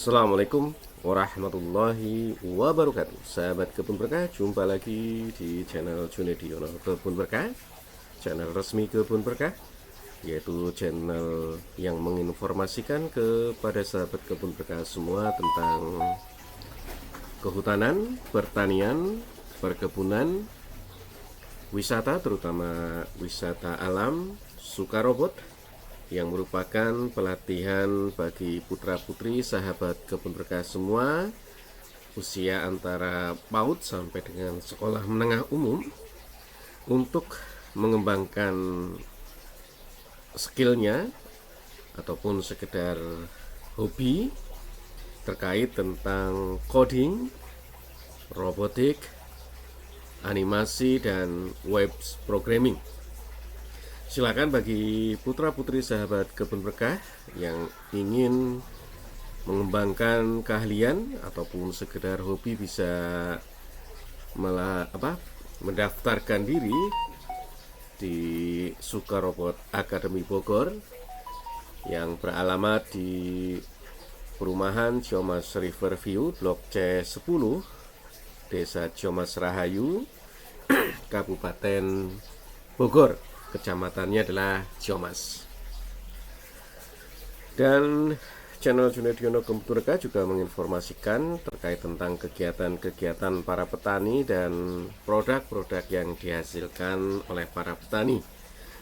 Assalamualaikum warahmatullahi wabarakatuh. Sahabat Kebun Berkah, jumpa lagi di channel Junediono Kebun Berkah, channel resmi Kebun Berkah, yaitu channel yang menginformasikan kepada sahabat Kebun Berkah semua tentang kehutanan, pertanian, perkebunan, wisata, terutama wisata alam, Sukarobot, yang merupakan pelatihan bagi putra-putri sahabat Kebun Berkah semua, usia antara PAUD sampai dengan sekolah menengah umum, untuk mengembangkan skillnya ataupun sekedar hobi terkait tentang coding, robotik, animasi, dan web programming. Silakan bagi putra-putri sahabat Kebun Berkah yang ingin mengembangkan keahlian ataupun sekedar hobi bisa mendaftarkan diri di Sukarobot Academy Bogor yang beralamat di Perumahan Ciomas Riverview, Blok C10, Desa Ciomas Rahayu, Kabupaten Bogor. Kecamatannya adalah Ciomas. Dan channel Junediono Kebun Berkah juga menginformasikan terkait tentang kegiatan-kegiatan para petani dan produk-produk yang dihasilkan oleh para petani,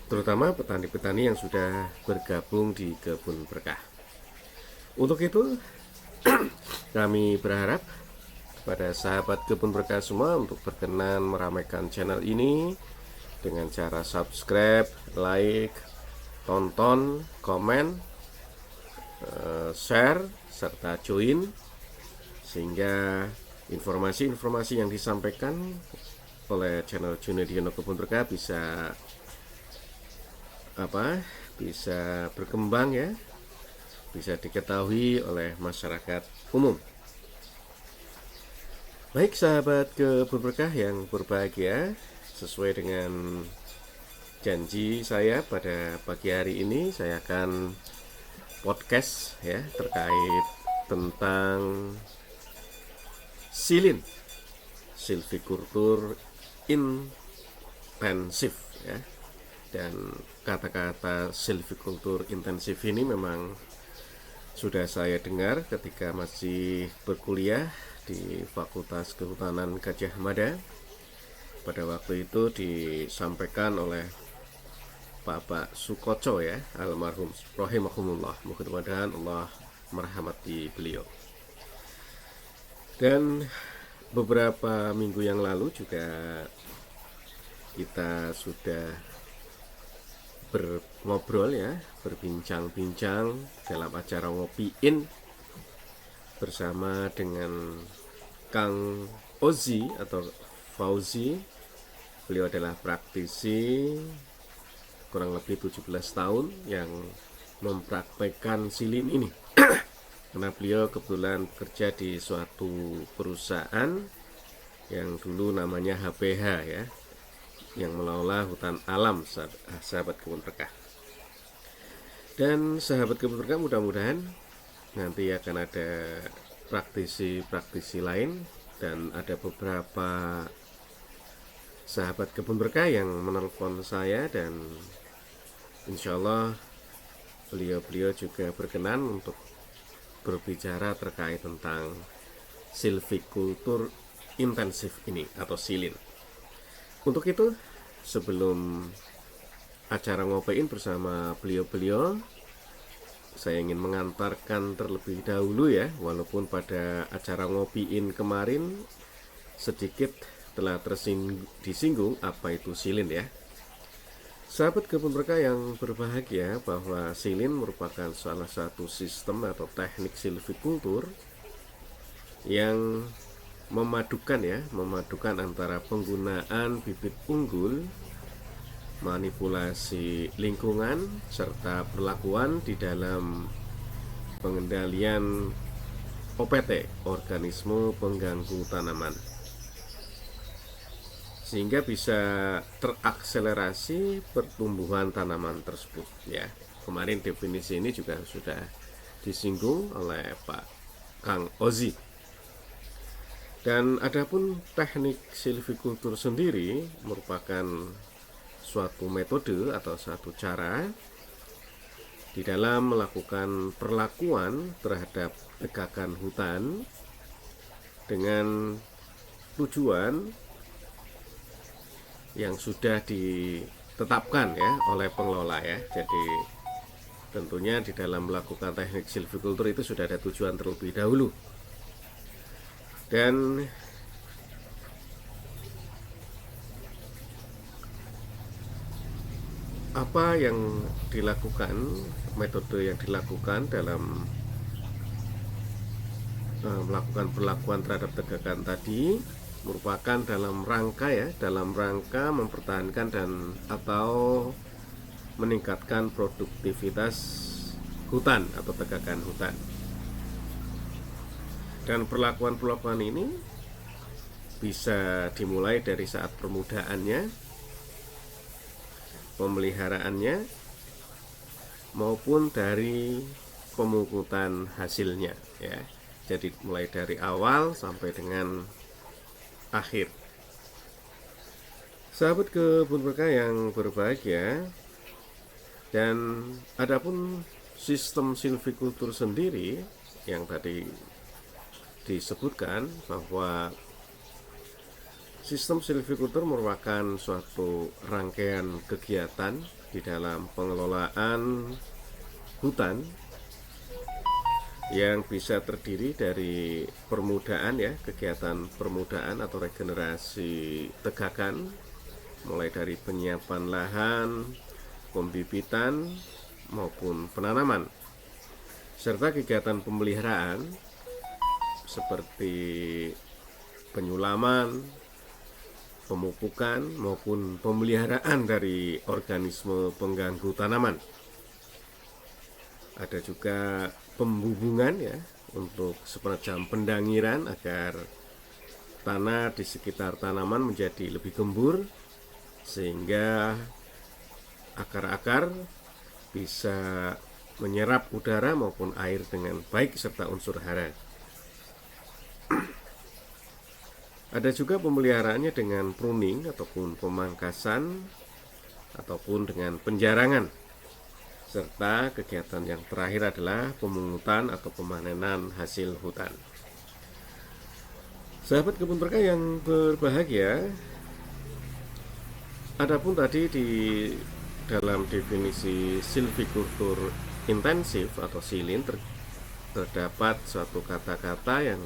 terutama petani-petani yang sudah bergabung di Kebun Berkah. Untuk itu kami berharap kepada sahabat Kebun Berkah semua untuk berkenan meramaikan channel ini dengan cara subscribe, like, tonton, komen, share, serta join, sehingga informasi-informasi yang disampaikan oleh channel Junediono Kebun Berkah bisa berkembang ya, bisa diketahui oleh masyarakat umum. Baik sahabat Kebun Berkah yang berbahagia, sesuai dengan janji saya pada pagi hari ini, saya akan podcast ya terkait tentang silvikultur intensif ya. Dan kata-kata silvikultur intensif ini memang sudah saya dengar ketika masih berkuliah di Fakultas Kehutanan Gadjah Mada. Pada waktu itu disampaikan oleh Bapak Sukoco ya, almarhum rahimahumullah, mudah-mudahan Allah merahmati beliau. Dan beberapa minggu yang lalu juga kita sudah ngobrol ya, berbincang-bincang dalam acara Ngopiin bersama dengan Kang Ozi atau Fauzi. Beliau adalah praktisi kurang lebih 17 tahun yang mempraktekkan silin ini. Karena beliau kebetulan bekerja di suatu perusahaan yang dulu namanya HPH ya, yang mengelola hutan alam sahabat Kebun Berkah. Dan sahabat Kebun Berkah, mudah-mudahan nanti akan ada praktisi-praktisi lain, dan ada beberapa sahabat Kebun Berkah yang menelpon saya, dan insya Allah beliau juga berkenan untuk berbicara terkait tentang silvikultur intensif ini atau silin. Untuk itu, sebelum acara ngopein bersama beliau-beliau, saya ingin mengantarkan terlebih dahulu ya, walaupun pada acara ngopiin kemarin sedikit telah disinggung apa itu silin ya. Sahabat Kebun Berkah yang berbahagia, bahwa silin merupakan salah satu sistem atau teknik silvikultur yang memadukan antara penggunaan bibit unggul, manipulasi lingkungan, serta perlakuan di dalam pengendalian OPT, organisme pengganggu tanaman, sehingga bisa terakselerasi pertumbuhan tanaman tersebut ya. Kemarin definisi ini juga sudah disinggung oleh Pak Kang Ozi. Dan adapun teknik silvikultur sendiri merupakan suatu metode atau satu cara di dalam melakukan perlakuan terhadap tegakan hutan dengan tujuan yang sudah ditetapkan ya oleh pengelola ya. Jadi tentunya di dalam melakukan teknik silvikultur itu sudah ada tujuan terlebih dahulu. Dan apa yang dilakukan, metode yang dilakukan dalam melakukan perlakuan terhadap tegakan tadi merupakan dalam rangka mempertahankan dan atau meningkatkan produktivitas hutan atau tegakan hutan. Dan perlakuan ini bisa dimulai dari saat permudaannya, pemeliharaannya, maupun dari pemungutan hasilnya ya. Jadi mulai dari awal sampai dengan akhir. Sahabat kebun berkah yang berbahagia, dan adapun sistem silvikultur sendiri yang tadi disebutkan bahwa sistem silvikultur merupakan suatu rangkaian kegiatan di dalam pengelolaan hutan yang bisa terdiri dari permudaan ya, kegiatan permudaan atau regenerasi tegakan, mulai dari penyiapan lahan, pembibitan maupun penanaman, serta kegiatan pemeliharaan seperti penyulaman, pemupukan maupun pemeliharaan dari organisme pengganggu tanaman. Ada juga pembubungan ya, untuk semacam pendangiran agar tanah di sekitar tanaman menjadi lebih gembur sehingga akar-akar bisa menyerap udara maupun air dengan baik serta unsur hara. Ada juga pemeliharaannya dengan pruning ataupun pemangkasan ataupun dengan penjarangan. Serta kegiatan yang terakhir adalah pemungutan atau pemanenan hasil hutan. Sahabat kebun berkah yang berbahagia, adapun tadi di dalam definisi silvikultur intensif atau silin terdapat suatu kata-kata yang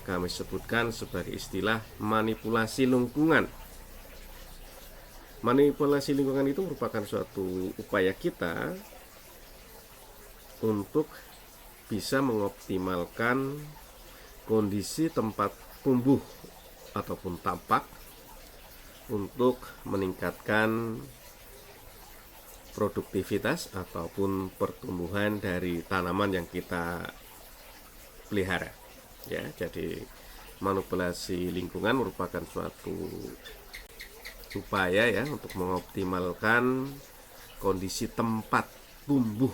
kami sebutkan sebagai istilah manipulasi lingkungan. Manipulasi lingkungan itu merupakan suatu upaya kita untuk bisa mengoptimalkan kondisi tempat tumbuh ataupun tampak untuk meningkatkan produktivitas ataupun pertumbuhan dari tanaman yang kita pelihara. Ya, jadi manipulasi lingkungan merupakan suatu upaya ya untuk mengoptimalkan kondisi tempat tumbuh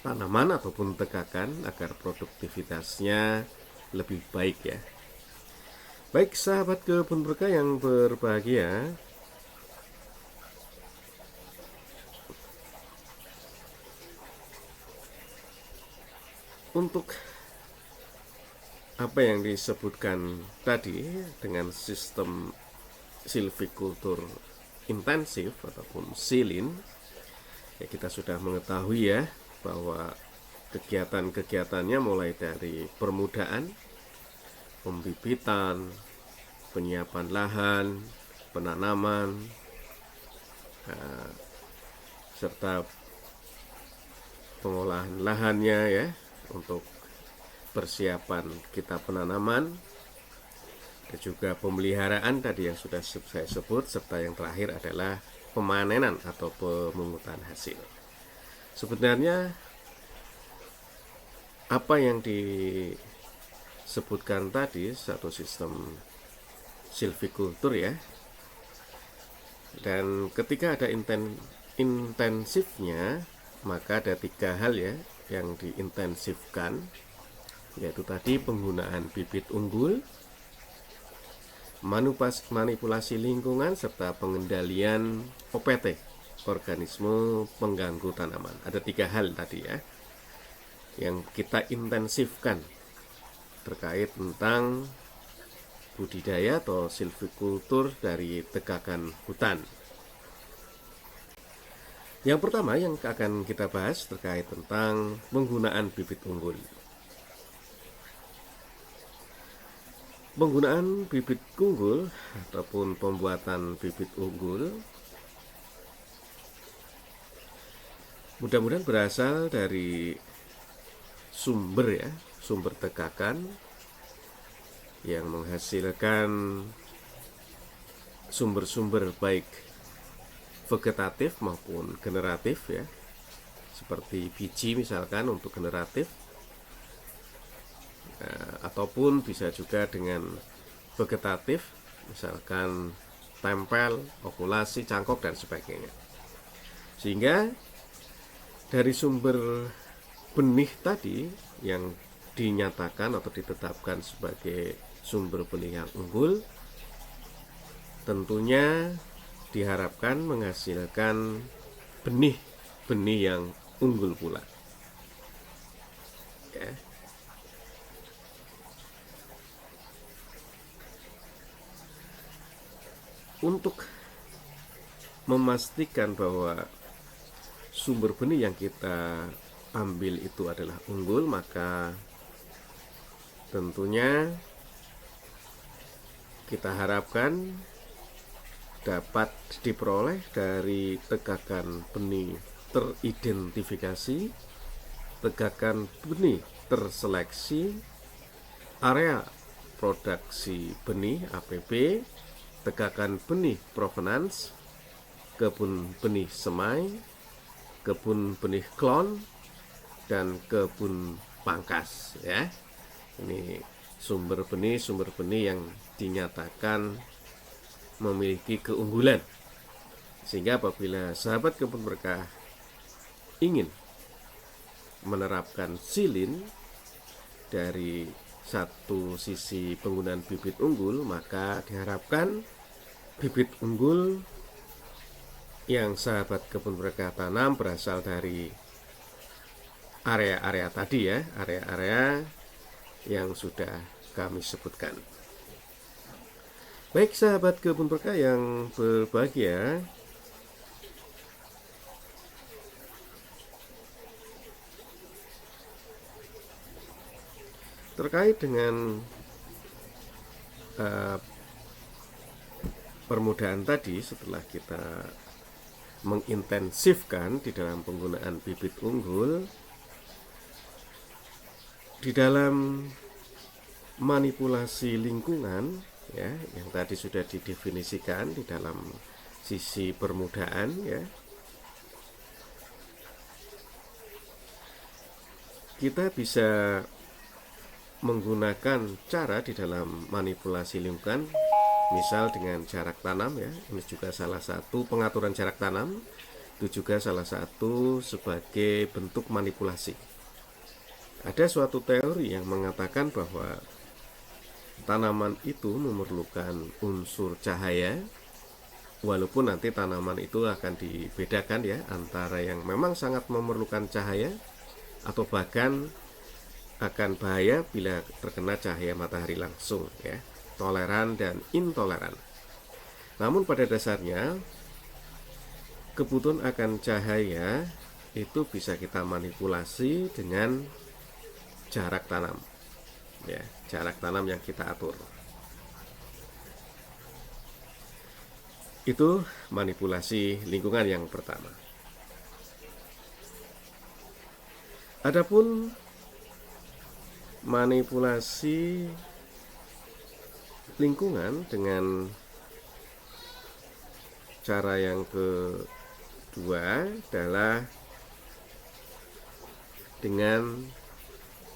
tanaman ataupun tegakan agar produktivitasnya lebih baik ya. Baik sahabat kebun berkah yang berbahagia, untuk apa yang disebutkan tadi dengan sistem silvikultur intensif ataupun silin ya, kita sudah mengetahui ya bahwa kegiatan-kegiatannya mulai dari permudaan, pembibitan, penyiapan lahan, penanaman, serta pengolahan lahannya ya untuk persiapan kita penanaman, dan juga pemeliharaan tadi yang sudah saya sebut, serta yang terakhir adalah pemanenan atau pemungutan hasil. Sebenarnya apa yang disebutkan tadi satu sistem silvikultur ya, dan ketika ada intensifnya maka ada 3 hal ya yang diintensifkan. yaitu tadi penggunaan bibit unggul, manipulasi lingkungan, serta pengendalian OPT, organisme pengganggu tanaman. Ada 3 hal tadi ya yang kita intensifkan terkait tentang budidaya atau silvikultur dari tegakan hutan. Yang pertama yang akan kita bahas terkait tentang penggunaan bibit unggul. Penggunaan bibit unggul ataupun pembuatan bibit unggul mudah-mudahan berasal dari sumber tegakan yang menghasilkan sumber-sumber baik vegetatif maupun generatif ya, seperti biji misalkan untuk generatif, ataupun bisa juga dengan vegetatif, misalkan tempel, okulasi, cangkok, dan sebagainya. Sehingga dari sumber benih tadi yang dinyatakan atau ditetapkan sebagai sumber benih yang unggul, tentunya diharapkan menghasilkan benih-benih yang unggul pula ya. Untuk memastikan bahwa sumber benih yang kita ambil itu adalah unggul, maka tentunya kita harapkan dapat diperoleh dari tegakan benih teridentifikasi, tegakan benih terseleksi, area produksi benih APB, tegakan benih provenance, kebun benih semai, kebun benih klon, dan kebun pangkas ya. Ini sumber benih yang dinyatakan memiliki keunggulan, sehingga apabila sahabat kebun berkah ingin menerapkan silin dari satu sisi penggunaan bibit unggul, maka diharapkan bibit unggul yang sahabat kebun berkah tanam berasal dari area-area tadi ya, area-area yang sudah kami sebutkan. Baik sahabat kebun berkah yang berbahagia, terkait dengan permudahan tadi, setelah kita mengintensifkan di dalam penggunaan bibit unggul, di dalam manipulasi lingkungan ya, yang tadi sudah didefinisikan di dalam sisi permudaan ya, kita bisa menggunakan cara di dalam manipulasi lingkungan, misal dengan jarak tanam ya. Ini juga salah satu pengaturan jarak tanam, itu juga salah satu sebagai bentuk manipulasi. Ada suatu teori yang mengatakan bahwa tanaman itu memerlukan unsur cahaya, walaupun nanti tanaman itu akan dibedakan ya, antara yang memang sangat memerlukan cahaya atau bahkan akan bahaya bila terkena cahaya matahari langsung ya, toleran dan intoleran. Namun pada dasarnya kebutuhan akan cahaya itu bisa kita manipulasi dengan jarak tanam ya, jarak tanam yang kita atur. Itu manipulasi lingkungan yang pertama. Adapun manipulasi lingkungan dengan cara yang kedua adalah dengan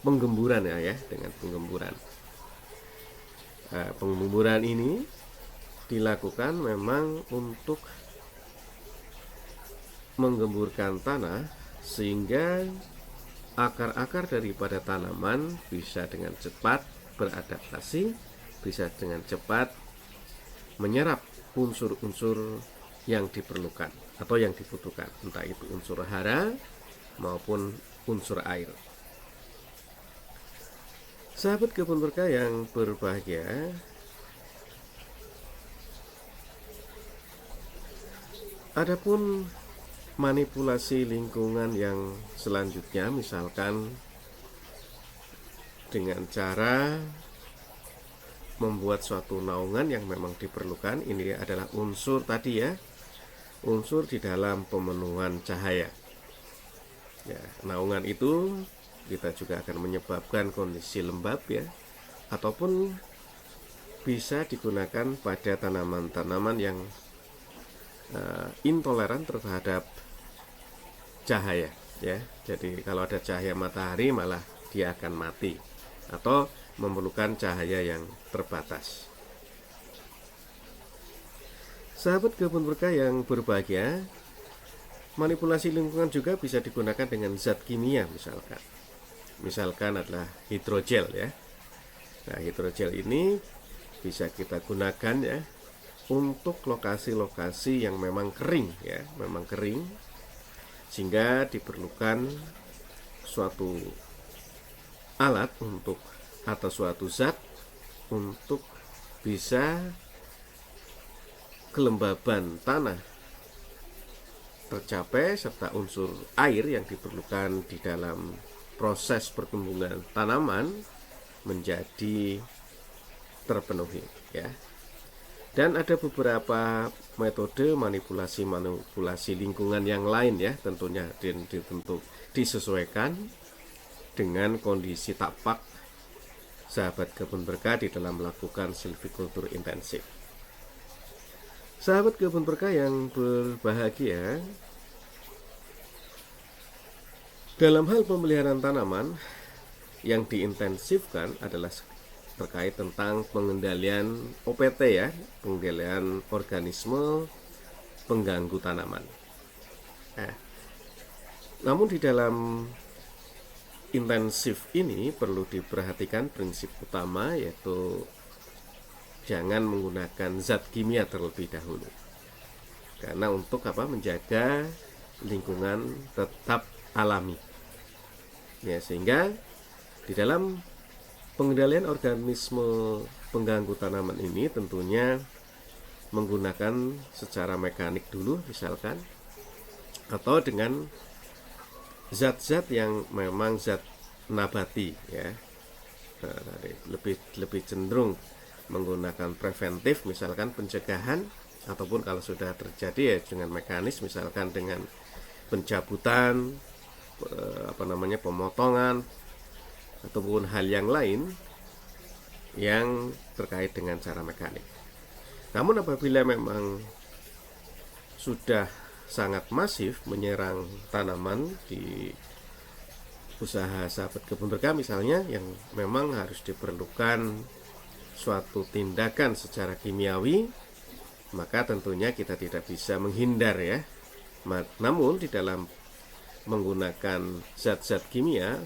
penggemburan ya, dengan penggemburan. Penggemburan ini dilakukan memang untuk menggemburkan tanah sehingga akar-akar daripada tanaman bisa dengan cepat beradaptasi, bisa dengan cepat menyerap unsur-unsur yang diperlukan atau yang dibutuhkan, entah itu unsur hara maupun unsur air. Sahabat kebun berkah yang berbahagia, adapun manipulasi lingkungan yang selanjutnya, misalkan dengan cara membuat suatu naungan yang memang diperlukan. Ini adalah unsur tadi ya, unsur di dalam pemenuhan cahaya ya. Naungan itu kita juga akan menyebabkan kondisi lembab ya, ataupun bisa digunakan pada tanaman-tanaman yang intoleran terhadap cahaya ya. Jadi kalau ada cahaya matahari malah dia akan mati atau memerlukan cahaya yang terbatas. Sahabat kebun berkah yang berbahagia, manipulasi lingkungan juga bisa digunakan dengan zat kimia, misalkan adalah hidrogel ya. Nah, hidrogel ini bisa kita gunakan ya untuk lokasi-lokasi yang memang kering ya, memang kering, sehingga diperlukan suatu alat untuk atau suatu zat untuk bisa kelembaban tanah tercapai serta unsur air yang diperlukan di dalam proses pertumbuhan tanaman menjadi terpenuhi ya. Dan ada beberapa metode manipulasi lingkungan yang lain ya, tentunya tentu disesuaikan dengan kondisi tapak sahabat kebun berkah di dalam melakukan silvikultur intensif. Sahabat kebun berkah yang berbahagia, dalam hal pemeliharaan tanaman yang diintensifkan adalah terkait tentang pengendalian OPT ya, pengendalian organisme pengganggu tanaman. Namun di dalam intensif ini perlu diperhatikan prinsip utama, yaitu jangan menggunakan zat kimia terlebih dahulu. Karena untuk menjaga lingkungan tetap alami. Ya, sehingga di dalam pengendalian organisme pengganggu tanaman ini tentunya menggunakan secara mekanik dulu misalkan, atau dengan zat-zat yang memang zat nabati ya. Lebih cenderung menggunakan preventif, misalkan pencegahan, ataupun kalau sudah terjadi ya dengan mekanis, misalkan dengan pencabutan, pemotongan, ataupun hal yang lain yang terkait dengan cara mekanik. Namun apabila memang sudah sangat masif menyerang tanaman di usaha sahabat kebun berkah misalnya, yang memang harus diperlukan suatu tindakan secara kimiawi, maka tentunya kita tidak bisa menghindar ya. Namun di dalam menggunakan zat-zat kimia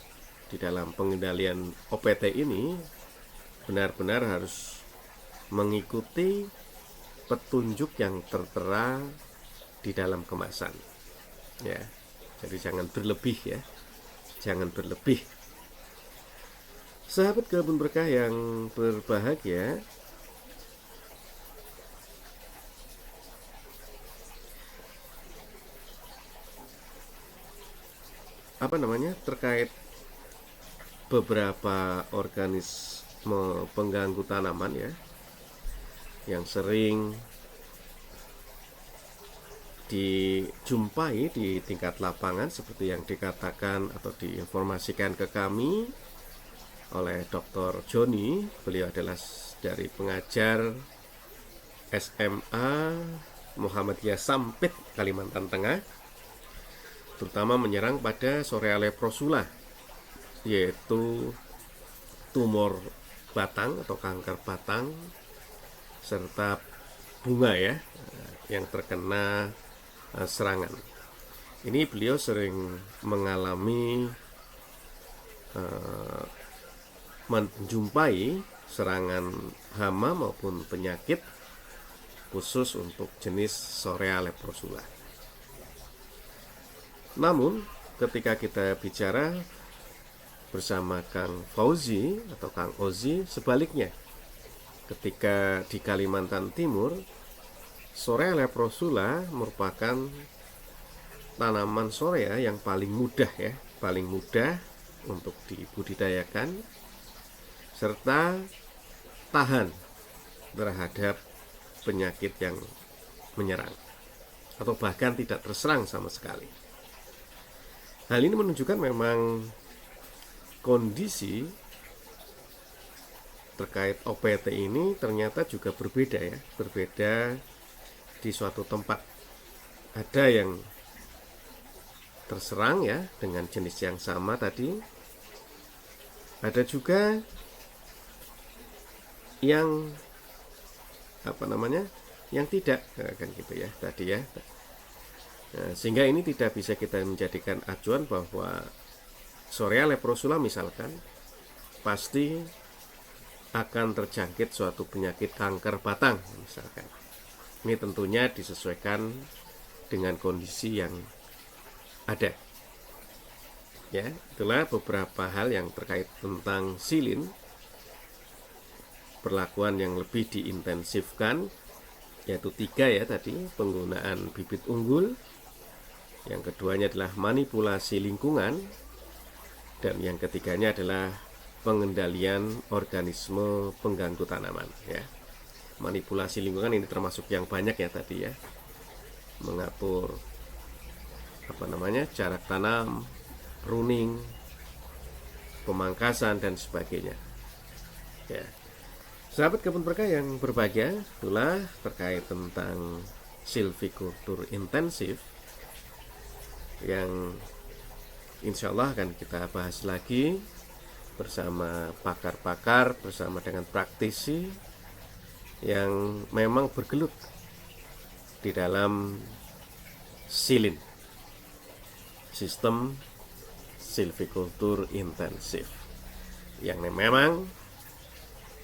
di dalam pengendalian OPT ini benar-benar harus mengikuti petunjuk yang tertera di dalam kemasan ya. Jadi jangan berlebih ya, jangan berlebih. Sahabat kebun berkah yang berbahagia, terkait beberapa organisme pengganggu tanaman ya, yang sering dijumpai di tingkat lapangan seperti yang dikatakan atau diinformasikan ke kami oleh Dr. Joni. Beliau adalah dari pengajar SMA Muhammadiyah Sampit, Kalimantan Tengah, terutama menyerang pada Sorea leprosula, yaitu tumor batang atau kanker batang serta bunga ya, yang terkena serangan. Ini beliau sering mengalami eh, menjumpai serangan hama maupun penyakit khusus untuk jenis Sorea leprosula. Namun ketika kita bicara bersama Kang Fauzi atau Kang Ozi, sebaliknya, ketika di Kalimantan Timur, Sorea leprosula merupakan tanaman Sorea yang paling mudah untuk dibudidayakan serta tahan terhadap penyakit yang menyerang atau bahkan tidak terserang sama sekali. Hal ini menunjukkan memang kondisi terkait OPT ini ternyata juga berbeda di suatu tempat. Ada yang terserang dengan jenis yang sama tadi, ada juga yang yang tidak, kan gitu ya tadi ya. Nah, sehingga ini tidak bisa kita menjadikan acuan bahwa Sorea leprosula misalkan pasti akan terjangkit suatu penyakit kanker batang misalkan. Ini tentunya disesuaikan dengan kondisi yang ada. Ya, itulah beberapa hal yang terkait tentang silin. Perlakuan yang lebih diintensifkan yaitu 3 tadi, penggunaan bibit unggul, yang keduanya adalah manipulasi lingkungan, dan yang ketiganya adalah pengendalian organisme pengganggu tanaman ya. Manipulasi lingkungan ini termasuk yang banyak tadi ya, mengatur jarak tanam, pruning, pemangkasan dan sebagainya ya. Sahabat kebun berkah yang berbahagia, itulah terkait tentang silvikultur intensif yang insya Allah akan kita bahas lagi bersama pakar-pakar, bersama dengan praktisi yang memang bergelut di dalam silin, sistem silvikultur intensif, yang memang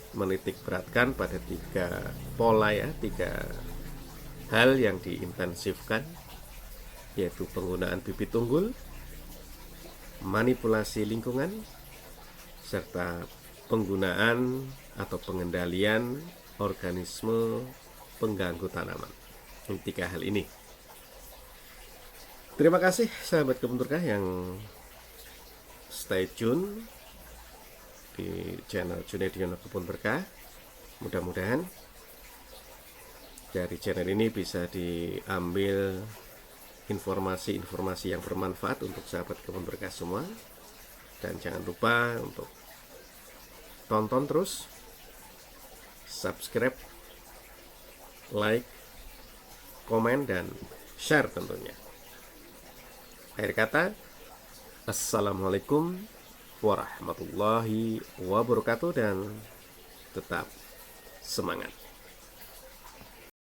menitik beratkan pada 3 pola 3 hal yang diintensifkan, yaitu penggunaan bibit unggul, manipulasi lingkungan, serta penggunaan atau pengendalian organisme pengganggu tanaman. Ini 3 hal ini. Terima kasih sahabat kebun berkah yang stay tune di channel Junediono Kebun Berkah. Mudah-mudahan dari channel ini bisa diambil informasi-informasi yang bermanfaat untuk sahabat kebun berkah semua. Dan jangan lupa untuk tonton terus, subscribe, like, komen, dan share tentunya. Akhir kata, assalamualaikum warahmatullahi wabarakatuh, dan tetap semangat.